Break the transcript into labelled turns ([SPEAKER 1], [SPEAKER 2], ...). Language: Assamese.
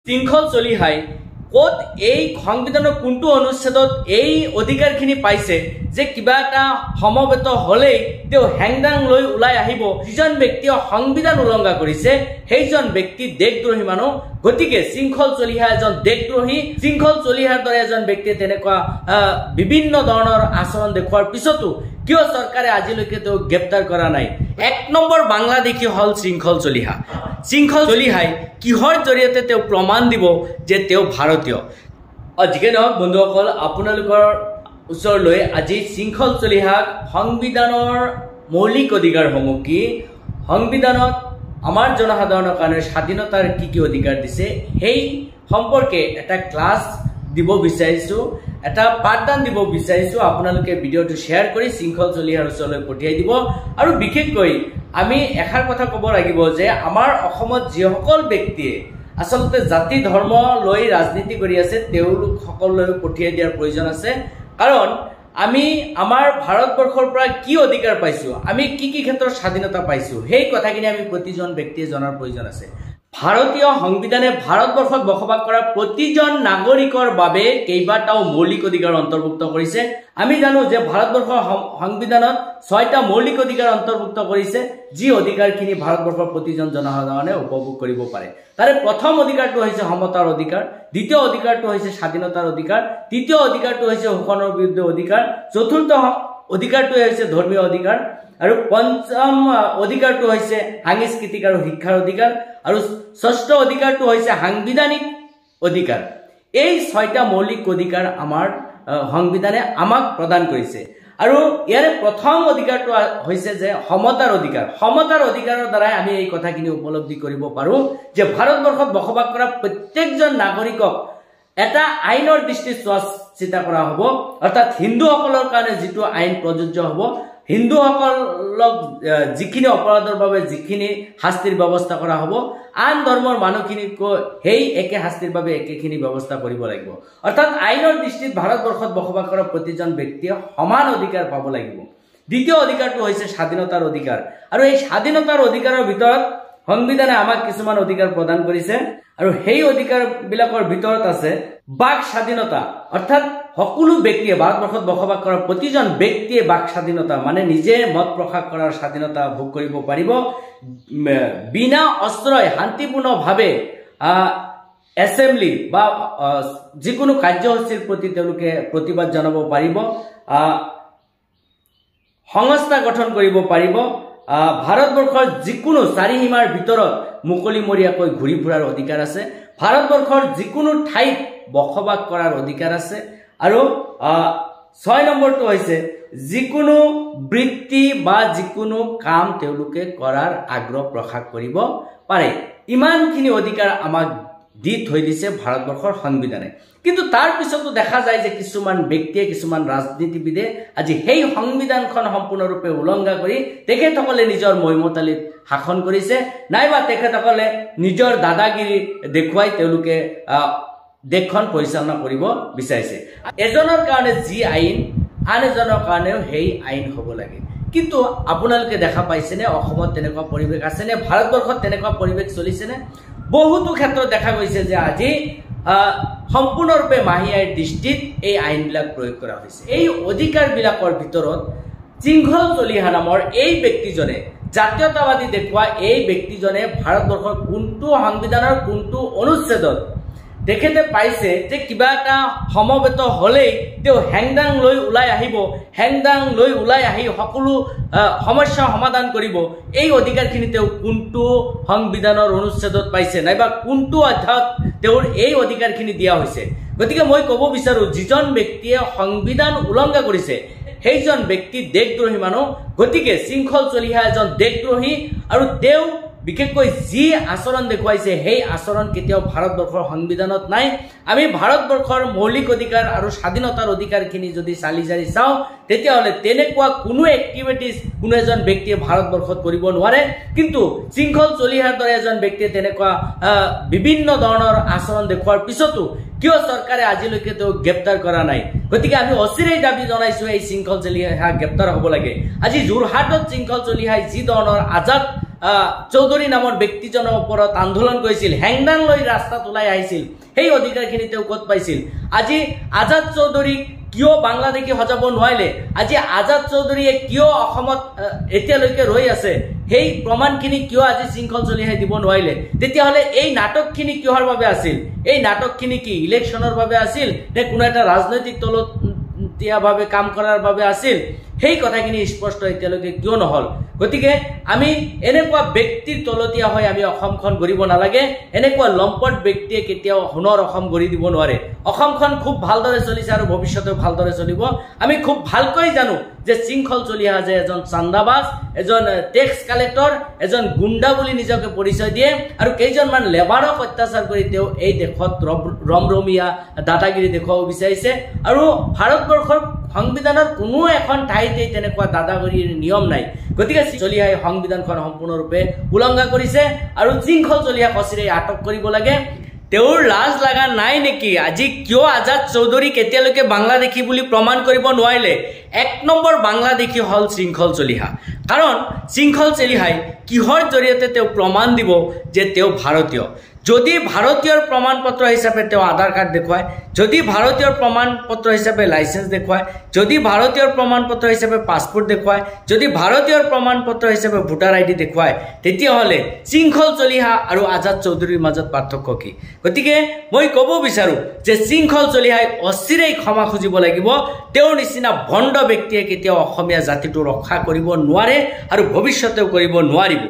[SPEAKER 1] শৃংখল চলিহাই কত এই সংবিধানৰ কোনটো অনুচ্ছেদত এই অধিকাৰখিনি পাইছে যে কিবা এটা সমবেত হলেই তেও হেংদাং লৈ ওলাই আহিব যিজন ব্যক্তিয়ে সংবিধান উলংঘা কৰিছে সেইজন ব্যক্তি দেশদ্ৰোহী মানুহ গতিকে শৃংখল চলিহা এজন দেশদ্ৰোহী শৃংখল চলিহাৰ দৰে এজন ব্যক্তিয়ে তেনেকুৱা বিভিন্ন ধৰণৰ আচৰণ দেখুৱাৰ পিছতো কিয় চৰকাৰে আজিলৈকে তেও গ্ৰেপ্তাৰ কৰা নাই এক নম্বৰ বাংলাদেশী হল শৃংখল চলিহা শৃংখল চলিহাই কিহৰ জৰিয়তে তেও প্ৰমাণ দিব যে তেও ভাৰতীয় যিকে নহওক বন্ধুসকল আপোনালোকৰ ওচৰলৈ আজি শৃংখল চলিহাক সংবিধানৰ মৌলিক অধিকাৰসমূহ কি সংবিধানত আমাৰ জনসাধাৰণৰ কাৰণে স্বাধীনতাৰ কি অধিকাৰ দিছে সেই সম্পৰ্কে এটা ক্লাছ দিব বিচাৰিছো এটা পাঠদান দিব বিচাৰিছো আপোনালোকে ভিডিওটো শেয়াৰ কৰি শৃংখল চলিহাৰ ওচৰলৈ পঠিয়াই দিব আৰু বিশেষকৈ আমি এখাৰ কথা ক'ব লাগিব যে আমাৰ অসমত যিসকল ব্যক্তিয়ে আসলতে জাতি ধৰ্ম লৈ ৰাজনীতি কৰি আছে তেওঁলোক সকললৈ পঠিয়াই দিয়াৰ প্ৰয়োজন আছে কাৰণ আমি আমাৰ ভাৰতবৰ্ষৰ পৰা কি অধিকাৰ পাইছো আমি কি ক্ষেত্ৰত স্বাধীনতা পাইছো সেই কথাখিনি আমি প্ৰতিজন ব্যক্তিয়ে জনাৰ প্ৰয়োজন আছে ভাৰতীয় সংবিধানে ভাৰতবৰ্ষত বসবাস কৰা প্ৰতিজন নাগৰিকৰ বাবে কেইবাটাও মৌলিক অধিকাৰ অন্তৰ্ভুক্ত কৰিছে আমি জানো যে ভাৰতবৰ্ষৰ সংবিধানত ৬টা মৌলিক অধিকাৰ অন্তৰ্ভুক্ত কৰিছে যি অধিকাৰখিনি ভাৰতবৰ্ষৰ প্ৰতিজন জনসাধাৰণে উপভোগ কৰিব পাৰে তাৰে প্ৰথম অধিকাৰটো হৈছে সমতাৰ অধিকাৰ দ্বিতীয় অধিকাৰটো হৈছে স্বাধীনতাৰ অধিকাৰ তৃতীয় অধিকাৰটো হৈছে শোষণৰ বিৰুদ্ধে অধিকাৰ চতুৰ্থ অধিকাৰটো হৈছে ধৰ্মীয় অধিকাৰ আৰু পঞ্চম অধিকাৰটো হৈছে সাংস্কৃতিক আৰু শিক্ষাৰ অধিকাৰ আৰু ষষ্ঠ অধিকাৰটো হৈছে সাংবিধানিক অধিকাৰ এই ৬টা মৌলিক অধিকাৰ আমাৰ সংবিধানে আমাক প্ৰদান কৰিছে আৰু ইয়াৰে প্ৰথম অধিকাৰটো হৈছে যে সমতাৰ অধিকাৰৰ দ্বাৰা আমি এই কথাখিনি উপলব্ধি কৰিব পাৰো যে ভাৰতবৰ্ষত বসবাস কৰা প্ৰত্যেকজন নাগৰিকক এটা আইনৰ দৃষ্টিত চোৱা-চিতা কৰা হ'ব অৰ্থাৎ হিন্দুসকলৰ কাৰণে যিটো আইন প্ৰযোজ্য হ'ব হিন্দুসকলক যিখিনি অপৰাধৰ বাবে যিখিনি শাস্তিৰ ব্যৱস্থা কৰা হ'ব আন ধৰ্মৰ মানুহখিনিকো সেই একে শাস্তিৰ বাবে একেখিনি ব্যৱস্থা কৰিব লাগিব অৰ্থাৎ আইনৰ দৃষ্টিত ভাৰতবৰ্ষত বসবাস কৰা প্ৰতিজন ব্যক্তিয়ে সমান অধিকাৰ পাব লাগিব দ্বিতীয় অধিকাৰটো হৈছে স্বাধীনতাৰ অধিকাৰ আৰু এই স্বাধীনতাৰ অধিকাৰৰ ভিতৰত সংবিধানে আমাক কিছুমান অধিকাৰ প্ৰদান কৰিছে আৰু সেই অধিকাৰবিলাকৰ ভিতৰত আছে বাক স্বাধীনতা অৰ্থাৎ সকলো ব্যক্তিয়ে ভাৰতবৰ্ষত বসবাস কৰা প্ৰতিজন ব্যক্তিয়ে বাক স্বাধীনতা মানে নিজে মত প্ৰকাশ কৰাৰ স্বাধীনতা ভোগ কৰিব পাৰিব বিনা অস্ত্ৰই শান্তিপূৰ্ণভাৱে এছেম্বলি বা যিকোনো কাৰ্যসূচীৰ প্ৰতি তেওঁলোকে প্ৰতিবাদ জনাব পাৰিব সংস্থা গঠন কৰিব পাৰিব ভাৰতবৰ্ষৰ যিকোনো চাৰিসীমাৰ ভিতৰত মুকলিমৰীয়াকৈ ঘূৰি ফুৰাৰ অধিকাৰ আছে ভাৰতবৰ্ষৰ যিকোনো ঠাইত বসবাস কৰাৰ অধিকাৰ আছে আৰু ৬ নম্বৰটো হৈছে যিকোনো বৃত্তি বা যিকোনো কাম তেওঁলোকে কৰাৰ আগ্ৰহ প্ৰকাশ কৰিব পাৰে ইমানখিনি অধিকাৰ আমাক দি থৈ দিছে ভাৰতবৰ্ষৰ সংবিধানে কিন্তু তাৰ পিছতো দেখা যায় যে কিছুমান ব্যক্তিয়ে কিছুমান ৰাজনীতিবিদে আজি সেই সংবিধানখন সম্পূৰ্ণৰূপে উলংঘা কৰি তেখেতসকলে নিজৰ মহিমতালিত শাসন কৰিছে নাইবা তেখেতসকলে নিজৰ দাদাগিৰি দেখুৱাই তেওঁলোকে দেশখন পৰিচালনা কৰিব বিচাৰিছে এজনৰ কাৰণে যি আইন আন এজনৰ কাৰণেও সেই আইন হ'ব লাগে কিন্তু আপোনালোকে দেখা পাইছেনে অসমত তেনেকুৱা পৰিৱেশ আছেনে ভাৰতবৰ্ষত তেনেকুৱা পৰিৱেশ চলিছেনে বহুতো ক্ষেত্ৰত দেখা গৈছে যে আজি সম্পূৰ্ণৰূপে মাহিয়াৰ দৃষ্টিত এই আইনবিলাক প্ৰয়োগ কৰা হৈছে এই অধিকাৰবিলাকৰ ভিতৰত শৃংখল চলিহা নামৰ এই ব্যক্তিজনে জাতীয়তাবাদী দেখুওৱা এই ব্যক্তিজনে ভাৰতবৰ্ষৰ কোনটো সংবিধানৰ কোনটো অনুচ্ছেদত তেখেতে পাইছে যে কিবা এটা সমবেত হলেই তেও হেংদাং লৈ ওলাই আহিব হেংদাং লৈ ওলাই আহি সকলো সমস্যা সমাধান কৰিব এই অধিকাৰখিনি তেও কোনটো সংবিধানৰ অনুচ্ছেদত পাইছে নাইবা কোনটো অধ্যায়ত তেওঁৰ এই অধিকাৰখিনি দিয়া হৈছে গতিকে মই ক'ব বিচাৰো যিজন ব্যক্তিয়ে সংবিধান উলংঘা কৰিছে সেইজন ব্যক্তি দেশদ্ৰোহী মানুহ গতিকে শৃংখল চলিহা এজন দেশদ্ৰোহী আৰু তেওঁ বিশেষকৈ যি আচৰণ দেখুৱাইছে সেই আচৰণ কেতিয়াও ভাৰতবৰ্ষৰ সংবিধানত নাই আমি ভাৰতবৰ্ষৰ মৌলিক অধিকাৰ আৰু স্বাধীনতাৰ অধিকাৰখিনি যদি চালি জাৰি চাওঁ তেতিয়াহ'লে তেনেকুৱা কোনো এক্টিভিটিজ কোনো এজন ব্যক্তিয়ে ভাৰতবৰ্ষত কৰিব নোৱাৰে কিন্তু শৃংখল চলিহাৰ দৰে এজন ব্যক্তিয়ে তেনেকুৱা বিভিন্ন ধৰণৰ আচৰণ দেখুৱাৰ পিছতো কিয় চৰকাৰে আজিলৈকে তেওঁক গ্ৰেপ্তাৰ কৰা নাই গতিকে আমি অচিৰেই দাবী জনাইছো এই শৃংখল চলিহা গ্ৰেপ্তাৰ হ'ব লাগে আজি যোৰহাটত শৃংখল চলিহাই যি ধৰণৰ আজাদ চৌধুৰী নামৰ ব্যক্তিজনৰ ওপৰত আন্দোলন কৰিছিল, হেংদাং লৈ ৰাস্তাত ওলাই আহিছিল, সেই অধিকাৰখিনি তেওঁ ক'ত পাইছিল? আজি আজাদ চৌধুৰীক কিয় বাংলাদেশী সজাব নোৱাৰিলে? আজি আজাদ চৌধুৰীয়ে কিয় অসমত এতিয়ালৈকে ৰৈ আছে? সেই প্ৰমাণখিনি কিয় আজি শৃংখল চলিহাই দিব নোৱাৰিলে? তেতিয়াহ'লে এই নাটকখিনি কিহৰ বাবে আছিল? এই নাটকখিনি কি ইলেকশ্যনৰ বাবে আছিল নে কোনো এটা ৰাজনৈতিক তলতীয়াভাৱে কাম কৰাৰ বাবে আছিল? সেই কথাখিনি স্পষ্ট এতিয়ালৈকে কিয় নহ'ল? গতিকে আমি এনেকুৱা ব্যক্তিৰ তলতীয়া হৈ আমি অসমখন গঢ়িব নালাগে। এনেকুৱা লম্পট ব্যক্তিয়ে কেতিয়াও সোণৰ অসম গঢ়ি দিব নোৱাৰে। অসমখন খুব ভালদৰে চলিছে আৰু ভৱিষ্যতেও ভালদৰে চলিব। আমি খুব ভালকৈ জানো যে শৃংখল চলিহা যে এজন চান্দাবাজ, এজন টেক্স কালেক্টৰ, এজন গুণ্ডা বুলি নিজকে পৰিচয় দিয়ে আৰু কেইজনমান লেবাৰক অত্যাচাৰ কৰি তেওঁ এই দেশত ৰমৰমীয়া দাদাগিৰি দেখুৱাব বিচাৰিছে। আৰু ভাৰতবৰ্ষৰ সংবিধানৰ কোনো এখন ঠাইতে তেনেকুৱা দাদাগিৰিৰ নিয়ম নাই। গতিকে চলিহাই সংবিধানখন সম্পূৰ্ণৰূপে উলংঘা কৰিছে আৰু শৃংখল চলিহাক অচিৰেই আটক কৰিব লাগে। তেওঁৰ লাজ লগা নাই নেকি? আজি কিয় আজাদ চৌধুৰীক এতিয়ালৈকে বাংলাদেশী বুলি প্ৰমাণ কৰিব নোৱাৰিলে? 1 নম্বৰ বাংলাদেশী হ'ল শৃংখল চলিহা। কাৰণ শৃংখল চলিহাই কিহৰ জৰিয়তে তেওঁ প্ৰমাণ দিব যে তেওঁ ভাৰতীয়? যদি ভাৰতীয়ৰ প্ৰমাণ পত্ৰ হিচাপে তেওঁ আধাৰ কাৰ্ড দেখুৱায়, যদি ভাৰতীয়ৰ প্ৰমাণ পত্ৰ হিচাপে লাইচেন্স দেখুৱায়, যদি ভাৰতীয়ৰ প্ৰমাণ পত্ৰ হিচাপে পাছপোৰ্ট দেখুৱায়, যদি ভাৰতীয়ৰ প্ৰমাণ পত্ৰ হিচাপে ভোটাৰ আইডি দেখুৱায়, তেতিয়াহ'লে শৃংখল চলিহা আৰু আজাদ চৌধুৰীৰ মাজত পাৰ্থক্য কি? গতিকে মই ক'ব বিচাৰোঁ যে শৃংখল চলিহাই অচিৰেই ক্ষমা খুজিব লাগিব। তেওঁৰ নিচিনা ভণ্ড ব্যক্তিয়ে কেতিয়াও অসমীয়া জাতিটো ৰক্ষা কৰিব নোৱাৰে আৰু ভৱিষ্যতেও কৰিব নোৱাৰিব।